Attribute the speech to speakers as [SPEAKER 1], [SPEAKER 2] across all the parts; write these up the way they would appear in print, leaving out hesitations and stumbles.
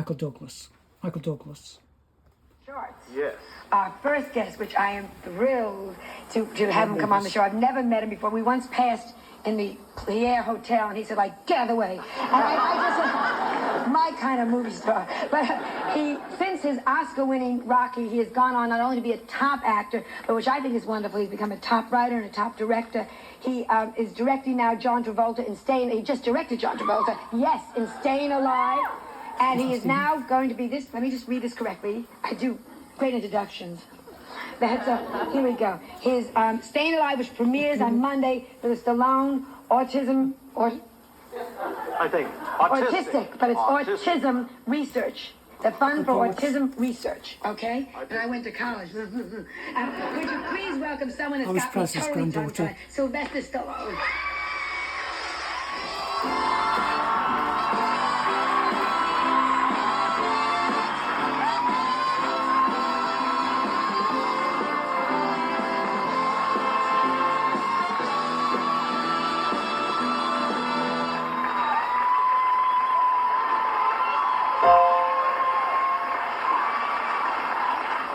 [SPEAKER 1] Michael Douglas. Michael Douglas.
[SPEAKER 2] Shorts.
[SPEAKER 3] Yes.
[SPEAKER 2] Our first guest, which I am thrilled to have him come on the show. I've never met him before. We once passed in the Pierre Hotel, and he said, like, get out of the way. And I just said, my kind of movie star. But since his Oscar-winning Rocky, he has gone on not only to be a top actor, but which I think is wonderful, he's become a top writer and a top director. He is directing now John Travolta in he just directed John Travolta, yes, in Staying Alive. And he is now going to be this, let me just read this correctly. I do great introductions. Here we go. His Staying Alive, which premieres on Monday for the Stallone autism,
[SPEAKER 3] I think
[SPEAKER 2] autistic, but it's autism research. The Fund for Autism Research, okay? And I went to college. Could you please welcome someone that's got me totally tongue-tied, Sylvester Stallone.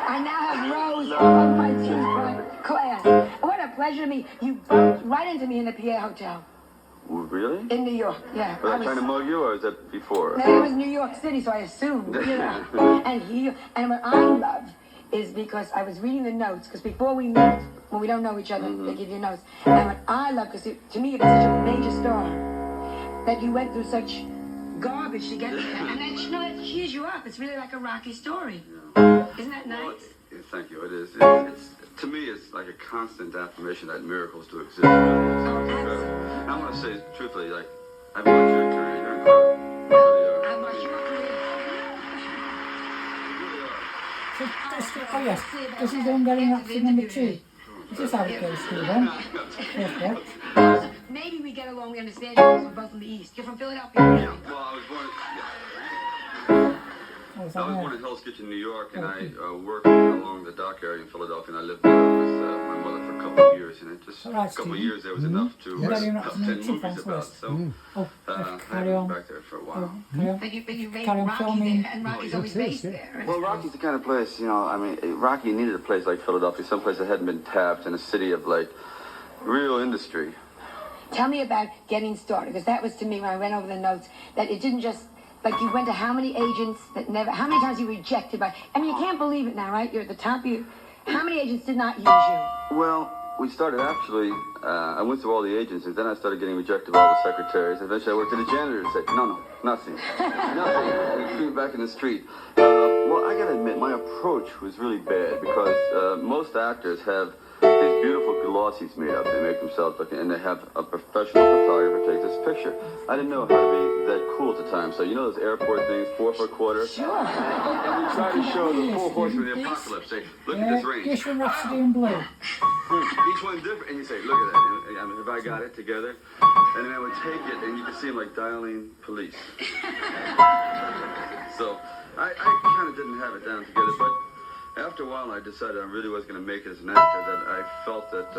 [SPEAKER 2] I now have rows of my teeth class. What a pleasure to meet you. Bumped right into me in the Pierre Hotel.
[SPEAKER 4] Really?
[SPEAKER 2] In New York, yeah.
[SPEAKER 4] Was I trying to mug you, or was that before?
[SPEAKER 2] No, it was New York City, so I assumed, you know. And what I love is because I was reading the notes, because before we meet, when we don't know each other, they give you notes. And what I love, because to me, you've been such a major star, that you went through such garbage to get there. And that, you know, that cheers you up. It's really like a Rocky story.
[SPEAKER 4] Yeah.
[SPEAKER 2] Isn't that nice?
[SPEAKER 4] Well, thank you. It is. It's to me, it's like a constant affirmation that miracles do exist. I want to say, truthfully, like, I've watched your career. You're incredible. You really are.
[SPEAKER 2] I've watched your career.
[SPEAKER 1] Oh yes, this is them getting up to number 2. This is how it goes, Stephen. Yes,
[SPEAKER 2] maybe we get along, we understand you because we're both from the East. You're from Philadelphia,
[SPEAKER 4] Yeah.
[SPEAKER 2] right?
[SPEAKER 4] Well, I was born.
[SPEAKER 1] I was
[SPEAKER 4] I was
[SPEAKER 1] like,
[SPEAKER 4] born in Hell's Kitchen, New York, and I worked along the dock area in Philadelphia, and I lived there with my mother for a couple of years, and it just a couple of years there was enough to
[SPEAKER 1] Yeah,
[SPEAKER 4] write
[SPEAKER 1] you're not
[SPEAKER 4] 10
[SPEAKER 1] from the
[SPEAKER 4] movies about. So I
[SPEAKER 1] carry
[SPEAKER 4] was
[SPEAKER 1] on.
[SPEAKER 4] back there for a while.
[SPEAKER 2] But you made
[SPEAKER 1] Carry on
[SPEAKER 2] Rocky
[SPEAKER 1] filming.
[SPEAKER 2] there, and Rocky's always based there.
[SPEAKER 4] Well, Rocky's the kind of place, you know, I mean, Rocky needed a place like Philadelphia, someplace that hadn't been tapped, in a city of, like, real industry.
[SPEAKER 2] Tell me about getting started, because that was to me when I went over the notes, that it didn't just, like you went to how many agents that never, how many times you were rejected by, I mean, you can't believe it now, right? You're at the top of you. How many agents did not use you?
[SPEAKER 4] Well, we started actually, I went through all the agencies, then I started getting rejected by all the secretaries. Eventually I worked at a janitor and said, no, nothing. Nothing. We threw me back in the street. Well, I gotta admit, my approach was really bad because most actors have these beautiful glossies made up. They make themselves look, and they have a professional photographer take this picture. I didn't know how to be that cool at the time. So you know those airport things, 4 for a quarter?
[SPEAKER 2] Sure.
[SPEAKER 4] And we try to show the 4 horsemen of the apocalypse. Say, look at this range.
[SPEAKER 1] Yes, you're Rhapsody in Blue.
[SPEAKER 4] Each one different, and you say, look at that. And, I mean, if I got it together, and then I would take it, and you could see them like dialing police. So I kind of didn't have it down together, but after a while, I decided I really was going to make it as an actor. That I felt that I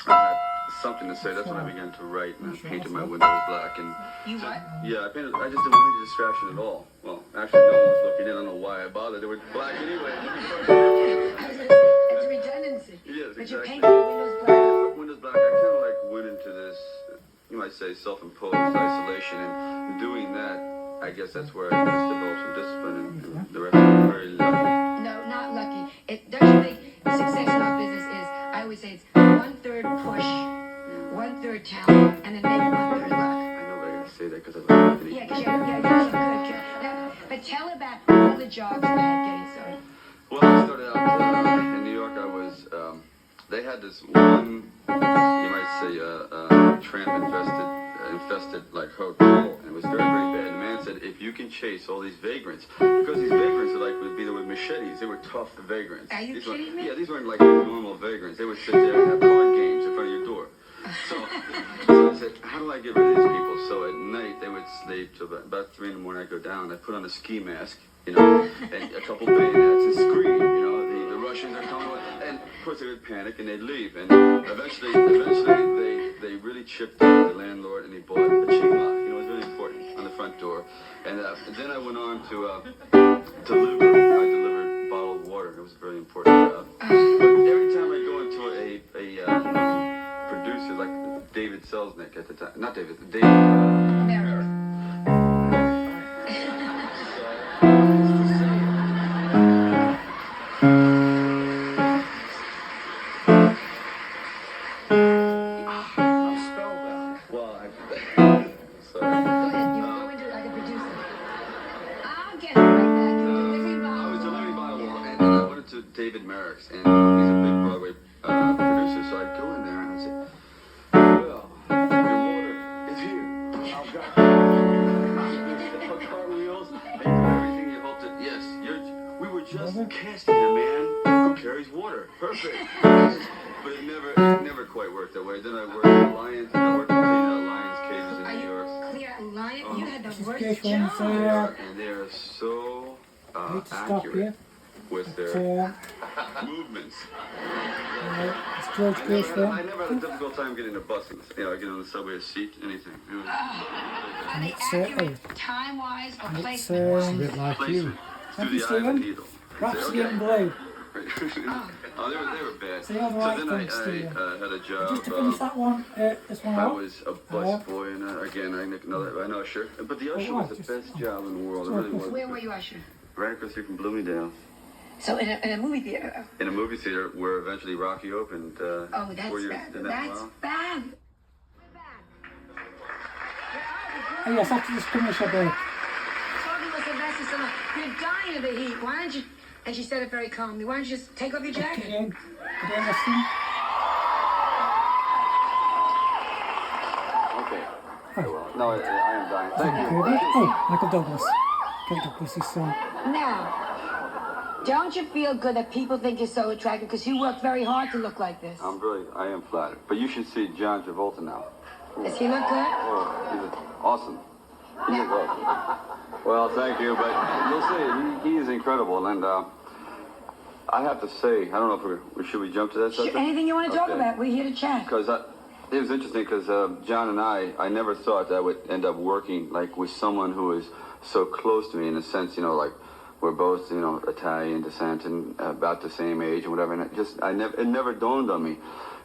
[SPEAKER 4] had something to say. That's when I began to write, and I painted my windows black. And
[SPEAKER 2] You what?
[SPEAKER 4] yeah, I painted. I just didn't want any distraction at all. Well, actually, no one was looking in. I don't know why I bothered. They were black anyway.
[SPEAKER 2] It's redundancy.
[SPEAKER 4] Yes,
[SPEAKER 2] But you
[SPEAKER 4] exactly.
[SPEAKER 2] painted your windows black.
[SPEAKER 4] Windows black. I kind of like went into this, you might say, self-imposed isolation, and doing that, I guess that's where I just developed some discipline, and the rest was very lucky.
[SPEAKER 2] No, not lucky. Don't you think success in our business is, I always say it's 1/3 push, 1/3 talent, and then maybe 1/3 luck.
[SPEAKER 4] I know I gotta say that because I don't think
[SPEAKER 2] Yeah, because you're good. Now, but tell about all the jobs you had getting started.
[SPEAKER 4] Well, I started out in New York. I was, they had this one, you might say, tramp infested like hotel, and it was very, very bad. The man said, if you can chase all these vagrants, because these vagrants are like, would be there with machetes, they were tough vagrants.
[SPEAKER 2] Are you kidding me?
[SPEAKER 4] Yeah, these weren't like normal vagrants. They would sit there and have card games in front of your door. So I said, how do I get rid of these people? So at night, they would sleep till about 3 in the morning. I'd go down, I'd put on a ski mask, you know, and a couple bayonets and scream, you know, the Russians are coming. And of course they would panic and they'd leave. And eventually they really chipped in the landlord, and he bought a chain lock. You know, it was really important on the front front door. And then I went on to deliver. I delivered bottled water. It was a very important job. But every time I go into a producer like David Selznick at the time, not David, David Merrick. David Merrick's, and he's a big Broadway producer, so I'd go in there and I'd say, well, your water is here. I've got car wheels, and everything you hoped it. Yes, we were just casting a man who carries water. Perfect. But it never quite worked that way. Then I worked at Lions, and I worked at Lions cages in New York.
[SPEAKER 2] Clear Lions? You had the worst
[SPEAKER 1] job.
[SPEAKER 4] And they are so accurate with their movements.
[SPEAKER 1] It's George Grace
[SPEAKER 4] I never had a difficult time getting a bus, getting on the subway, a seat, anything.
[SPEAKER 2] Are they accurate time-wise or placement?
[SPEAKER 5] It's a bit like you.
[SPEAKER 4] Through the eye of a needle.
[SPEAKER 1] Rhapsody in Blue.
[SPEAKER 4] Oh, they were bad.
[SPEAKER 1] So you had the
[SPEAKER 4] So
[SPEAKER 1] right
[SPEAKER 4] then
[SPEAKER 1] thing, Stephen.
[SPEAKER 4] I had a job.
[SPEAKER 1] Just to finish that one, this one
[SPEAKER 4] I
[SPEAKER 1] out.
[SPEAKER 4] was a bus boy, and again, I know usher. But the usher was the best job in the world. It really was.
[SPEAKER 2] Where were you usher?
[SPEAKER 4] Right across here from Bloomingdale.
[SPEAKER 2] So in a movie theater?
[SPEAKER 4] In a movie theater where eventually Rocky opened.
[SPEAKER 2] Oh, that's
[SPEAKER 4] 4 years.
[SPEAKER 2] bad.
[SPEAKER 4] Did that
[SPEAKER 2] That's
[SPEAKER 4] well?
[SPEAKER 2] bad.
[SPEAKER 1] Oh yes, after this commercial break.
[SPEAKER 2] Talking with Sylvester Stallone, you're dying of the heat. Why don't you? And she said it very calmly. Why don't you just take off your jacket?
[SPEAKER 1] Again, listen.
[SPEAKER 4] Okay. Well, no, I am dying. Thank you.
[SPEAKER 1] Oh, Michael Douglas. Kate Douglas' son.
[SPEAKER 2] Now, don't you feel good that people think you're so attractive because you worked very hard to look like this?
[SPEAKER 4] I am flattered. But you should see John Travolta now.
[SPEAKER 2] Does he look good?
[SPEAKER 4] Oh, he's awesome. He is awesome. Well, thank you, but you'll see, he is incredible, and I have to say, I don't know if should we jump to that subject?
[SPEAKER 2] Anything you want to talk about? We're here to chat.
[SPEAKER 4] Because it was interesting, because John and I never thought that I would end up working like with someone who is so close to me in a sense, like we're both, Italian descent and about the same age and whatever, and it never dawned on me.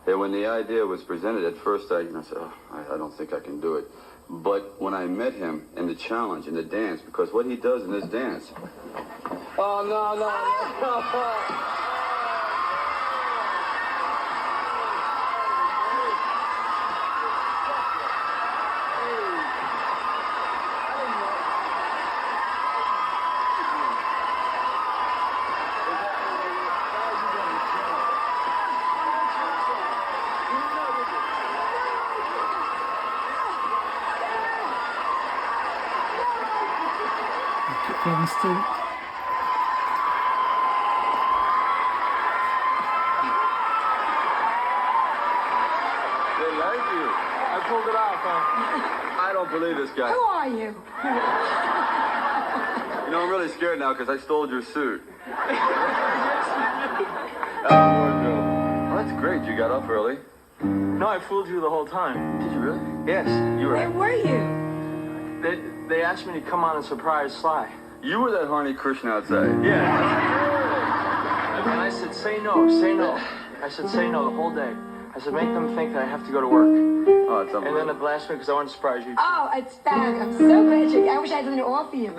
[SPEAKER 4] And when the idea was presented, at first I said, oh, I don't think I can do it. But when I met him in the challenge, in the dance, because what he does in this dance... Oh, no.
[SPEAKER 1] Kevin Stewart.
[SPEAKER 5] They like you. I pulled it off, huh?
[SPEAKER 4] I don't believe this guy.
[SPEAKER 2] Who are you?
[SPEAKER 4] I'm really scared now because I stole your suit. Well, that's great. You got up early.
[SPEAKER 5] No, I fooled you the whole time.
[SPEAKER 4] Did you really?
[SPEAKER 5] Yes, you were.
[SPEAKER 2] Where were you?
[SPEAKER 5] They asked me to come on a surprise Sly.
[SPEAKER 4] You were that Harney Krishna outside.
[SPEAKER 5] Yeah. And I said, say no. I said, say no the whole day. I said, make them think that I have to go to work.
[SPEAKER 4] Oh, it's
[SPEAKER 5] And then at the last minute, because I wanted to surprise you.
[SPEAKER 2] Oh, it's back. I'm so glad you. I wish I had something to offer you.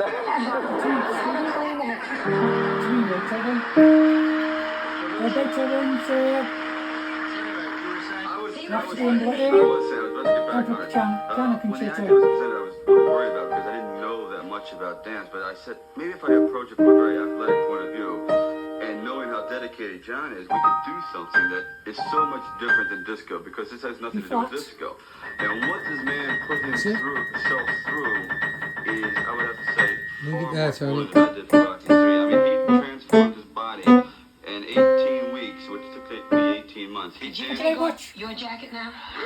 [SPEAKER 2] Have a clean that.
[SPEAKER 4] Worried about because I didn't know that much about dance, but I said maybe if I approach it from a very athletic point of view, and knowing how dedicated John is, we could do something that is so much different than disco, because this has nothing to do with disco. And what this man put himself through is, I would have to say,
[SPEAKER 6] Leave it there, Tony.
[SPEAKER 4] than I did for Rocky 3. I mean, he transformed his body in 18 weeks, which took me 18 months.
[SPEAKER 2] Did you take off your jacket now?